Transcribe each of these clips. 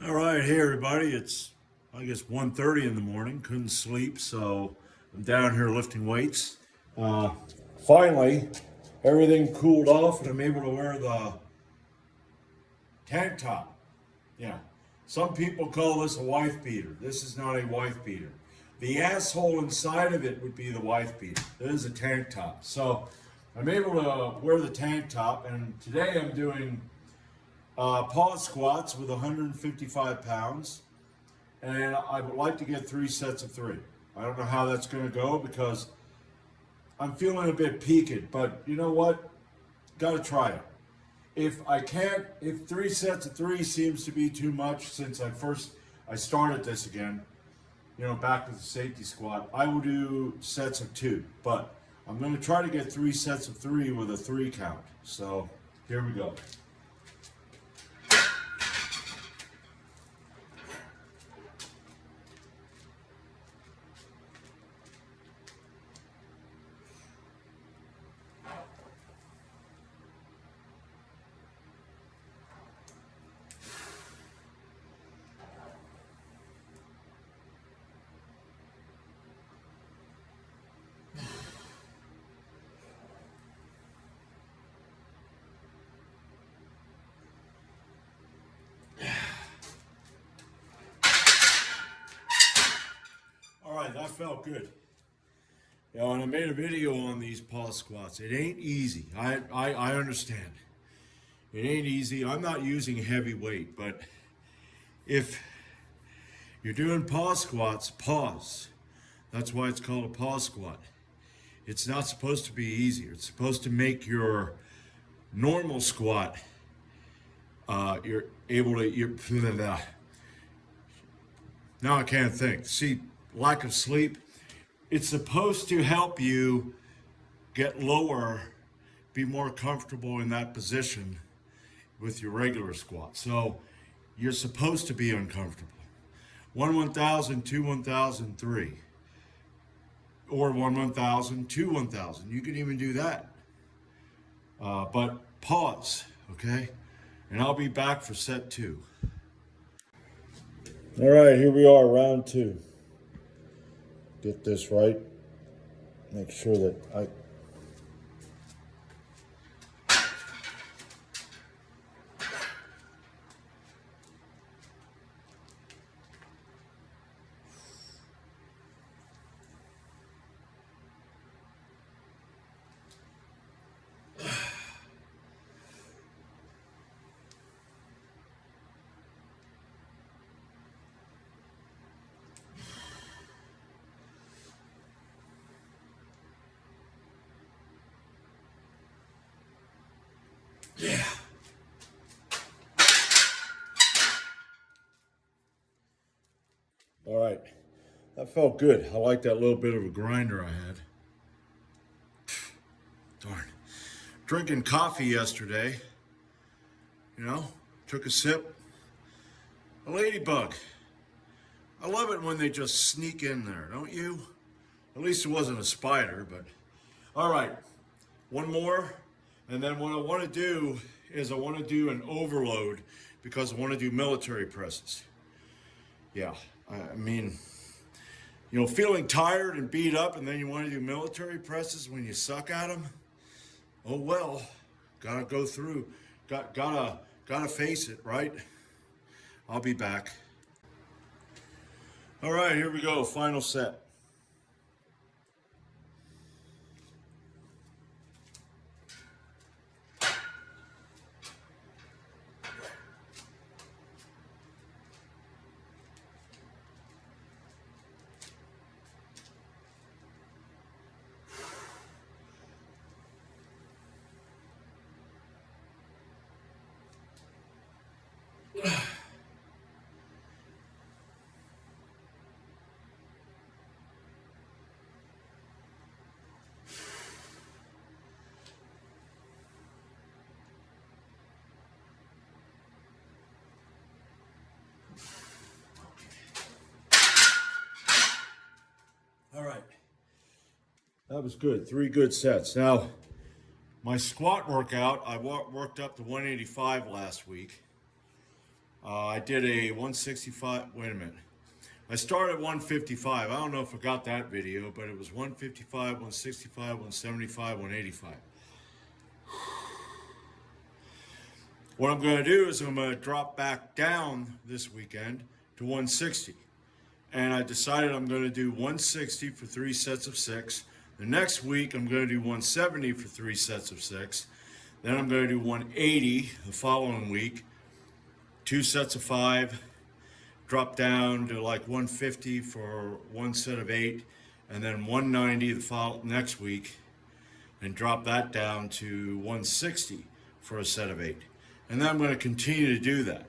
All right, hey everybody. It's I guess 1:30 in the morning. Couldn't sleep, so I'm down here lifting weights. Uh, Finally, everything cooled off, and I'm able to wear the tank top. Yeah, some people call this a wife beater. This is not a wife beater. The asshole inside of it would be the wife beater. It is a tank top. So I'm able to wear the tank top, and today I'm doing pause squats with 155 pounds. And I would like to get 3 sets of 3. I don't know how that's going to go because I'm feeling a bit peaked, but you know what? Got to try it. If 3 sets of 3 seems to be too much since I started this again, back with the safety squat, I will do sets of 2. But I'm going to try to get 3 sets of 3 with a 3 count. So here we go. All right, that felt good. And I made a video on these pause squats. It ain't easy. I understand. It ain't easy. I'm not using heavy weight, but if you're doing pause squats, pause. That's why it's called a pause squat. It's not supposed to be easier. It's supposed to make your normal squat, you're able to, now I can't think. See, lack of sleep. It's supposed to help you get lower, be more comfortable in that position with your regular squat. So you're supposed to be uncomfortable. 1,000, 2 1,000, 3. Or 1,000, 2 1,000. You can even do that. But pause, okay? And I'll be back for set 2. All right, here we are, round 2. Get this right. Make sure that I... Yeah. All right. That felt good. I like that little bit of a grinder I had. Darn. Drinking coffee yesterday. Took a sip. A ladybug. I love it when they just sneak in there, don't you? At least it wasn't a spider, but... All right. One more. And then what I want to do is I want to do an overload because I want to do military presses. Yeah, I mean, feeling tired and beat up and then you want to do military presses when you suck at them? Oh well, gotta go through, gotta face it, right? I'll be back. All right, here we go, final set. All right. That was good. 3 good sets. Now, my squat workout, I worked up to 185 last week. I did a 165. Wait a minute. I started 155. I don't know if I got that video, but it was 155, 165, 175, 185. What I'm going to do is I'm going to drop back down this weekend to 160. And I decided I'm going to do 160 for 3 sets of 6. The next week I'm going to do 170 for 3 sets of 6. Then I'm going to do 180 the following week, 2 sets of 5, drop down to like 150 for 1 set of 8, and then 190 the next week, and drop that down to 160 for a set of 8. And then I'm going to continue to do that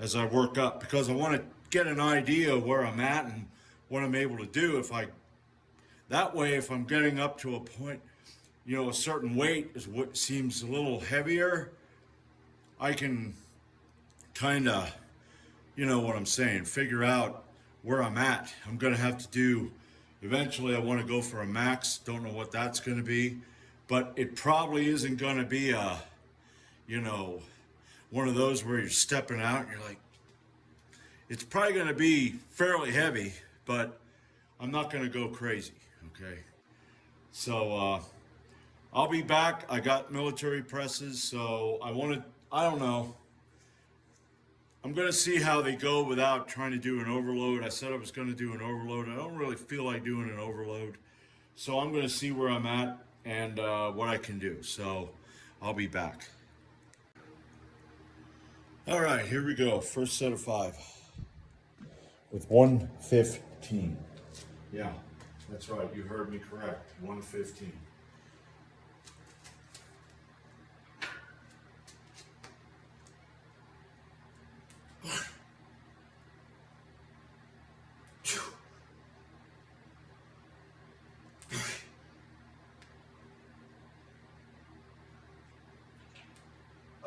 as I work up, because I want to get an idea of where I'm at and what I'm able to do. That way, if I'm getting up to a point, a certain weight is what seems a little heavier, I can kind of, what I'm saying, figure out where I'm at. I'm going to have to do, eventually I want to go for a max. Don't know what that's going to be, but it probably isn't going to be one of those where you're stepping out and you're like, it's probably going to be fairly heavy, but I'm not going to go crazy. Okay. So, I'll be back. I got military presses, so I don't know. I'm going to see how they go without trying to do an overload. I said I was going to do an overload. I don't really feel like doing an overload. So I'm going to see where I'm at and what I can do. So I'll be back. All right, here we go. First set of 5 with 115. Yeah, that's right. You heard me correct. 115.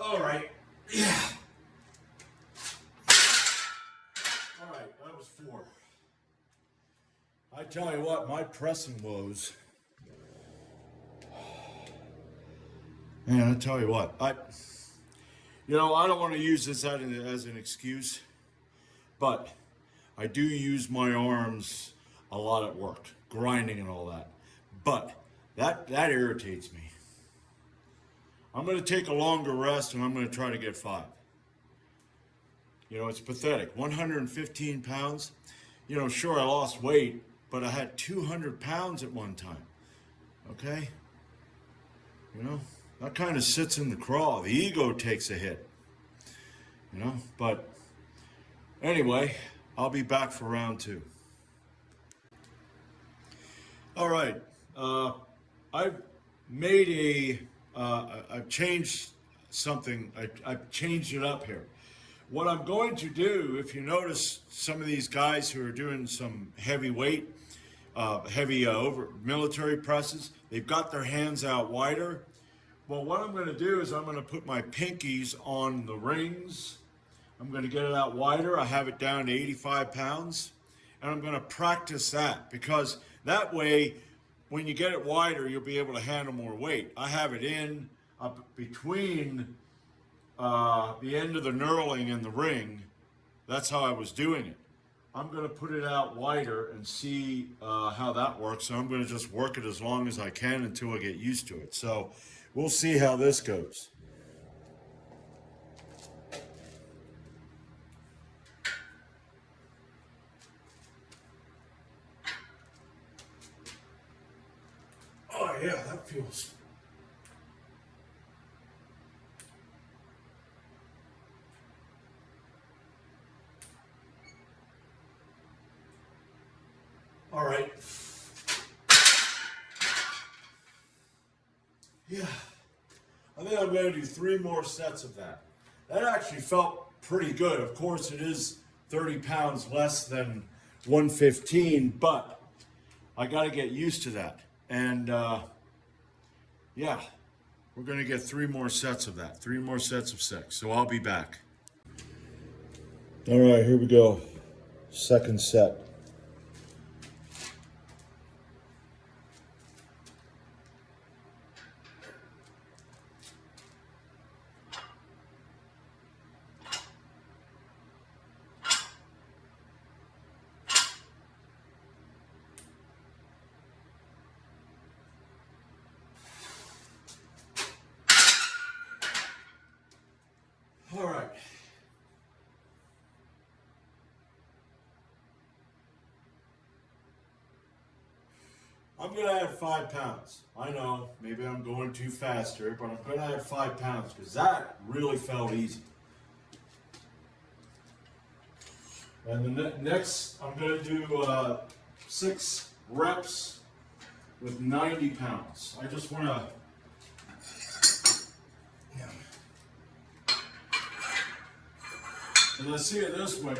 All right. Yeah. All right, that was 4. I tell you what, my pressing woes. Man, I tell you what, I don't want to use this as an excuse, but I do use my arms a lot at work, grinding and all that. But that irritates me. I'm going to take a longer rest and I'm going to try to get 5. It's pathetic. 115 pounds. Sure, I lost weight, but I had 200 pounds at one time. Okay? That kind of sits in the craw. The ego takes a hit. But anyway, I'll be back for round 2. All right. I've made I've changed something. I've changed it up here. What I'm going to do, if you notice some of these guys who are doing some heavy weight, over military presses, they've got their hands out wider. Well, what I'm going to do is I'm going to put my pinkies on the rings. I'm going to get it out wider. I have it down to 85 pounds. And I'm going to practice that, because that way, when you get it wider, you'll be able to handle more weight. I have it in up between the end of the knurling and the ring. That's how I was doing it. I'm going to put it out wider and see how that works. So I'm going to just work it as long as I can until I get used to it. So we'll see how this goes. Oh yeah, that feels... All right. Yeah. I think I'm going to do 3 more sets of that. That actually felt pretty good. Of course, it is 30 pounds less than 115, but I got to get used to that. And yeah, we're going to get 3 more sets of that. 3 more sets of 6. So I'll be back. All right, here we go. Second set. I'm gonna add 5 pounds. I know, maybe I'm going too fast here, but I'm gonna add 5 pounds because that really felt easy. And the next, I'm gonna do 6 reps with 90 pounds. I just wanna, and I see it this way,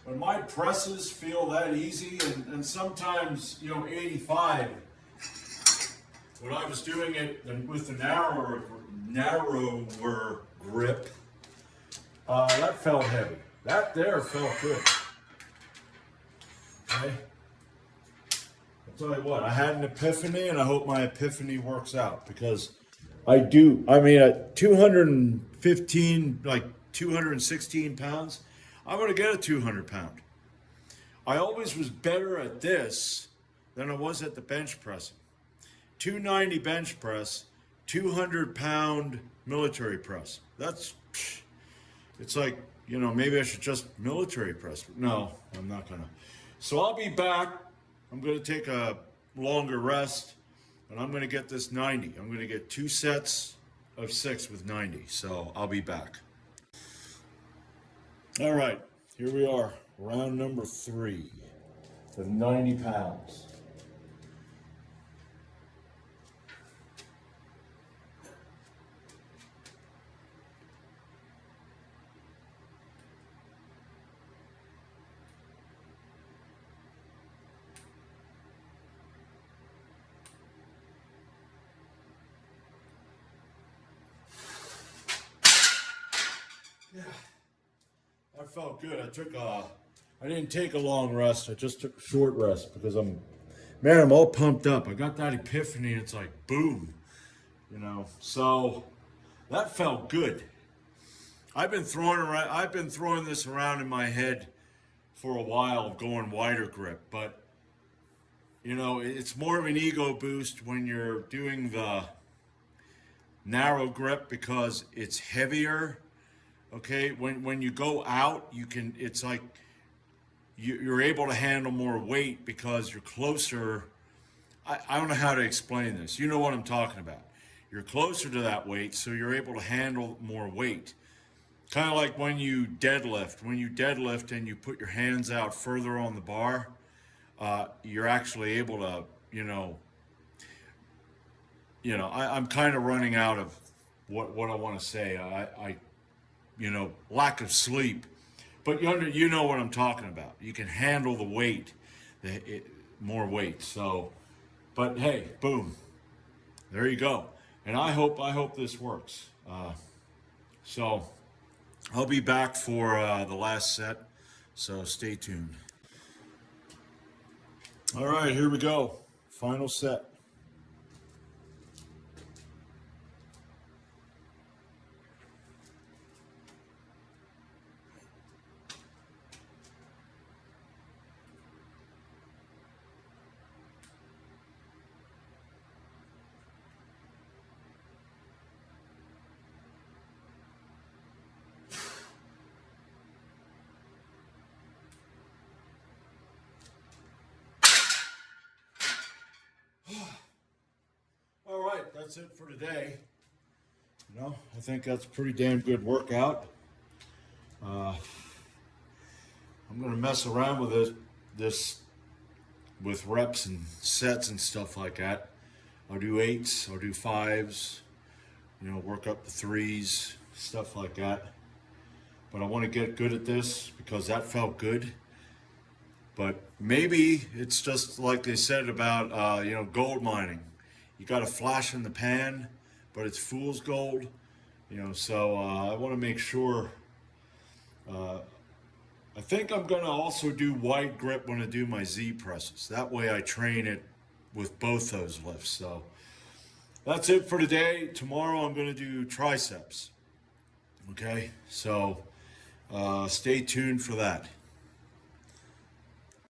when my presses feel that easy, and sometimes, 85, when I was doing it with the narrower grip, that felt heavy. That there felt good. Okay? I'll tell you what, I had an epiphany, and I hope my epiphany works out, because at 215, like 216 pounds, I'm going to get a 200 pound. I always was better at this than I was at the bench pressing. 290 bench press, 200 pound military press. It's like, maybe I should just military press. No, I'm not going to. So I'll be back. I'm going to take a longer rest, and I'm going to get this 90. I'm going to get 2 sets of 6 with 90. So I'll be back. All right, here we are, round number 3 with 90 pounds. Yeah. That felt good. I didn't take a long rest. I just took a short rest because I'm all pumped up. I got that epiphany. It's like, boom, so that felt good. I've been throwing this around in my head for a while of going wider grip, but it's more of an ego boost when you're doing the narrow grip because it's heavier. Okay, when you go out, it's like you're able to handle more weight because you're closer. I don't know how to explain this. You know what I'm talking about. You're closer to that weight, so you're able to handle more weight. Kind of like when you deadlift. When you deadlift and you put your hands out further on the bar, you're actually able to, I'm kind of running out of what I want to say. Lack of sleep, but you know what I'm talking about. You can handle the weight, more weight. So, but hey, boom, there you go. And I hope this works. So I'll be back for the last set. So stay tuned. All right, here we go. Final set. All right, that's it for today. I think that's a pretty damn good workout. I'm gonna mess around with this with reps and sets and stuff like that. I'll do 8s, I'll do 5s, work up the 3s, stuff like that. But I want to get good at this because that felt good. But maybe it's just like they said about, gold mining. You got a flash in the pan, but it's fool's gold. So I want to make sure. I think I'm going to also do wide grip when I do my Z presses. That way I train it with both those lifts. So that's it for today. Tomorrow I'm going to do triceps. Okay, so stay tuned for that.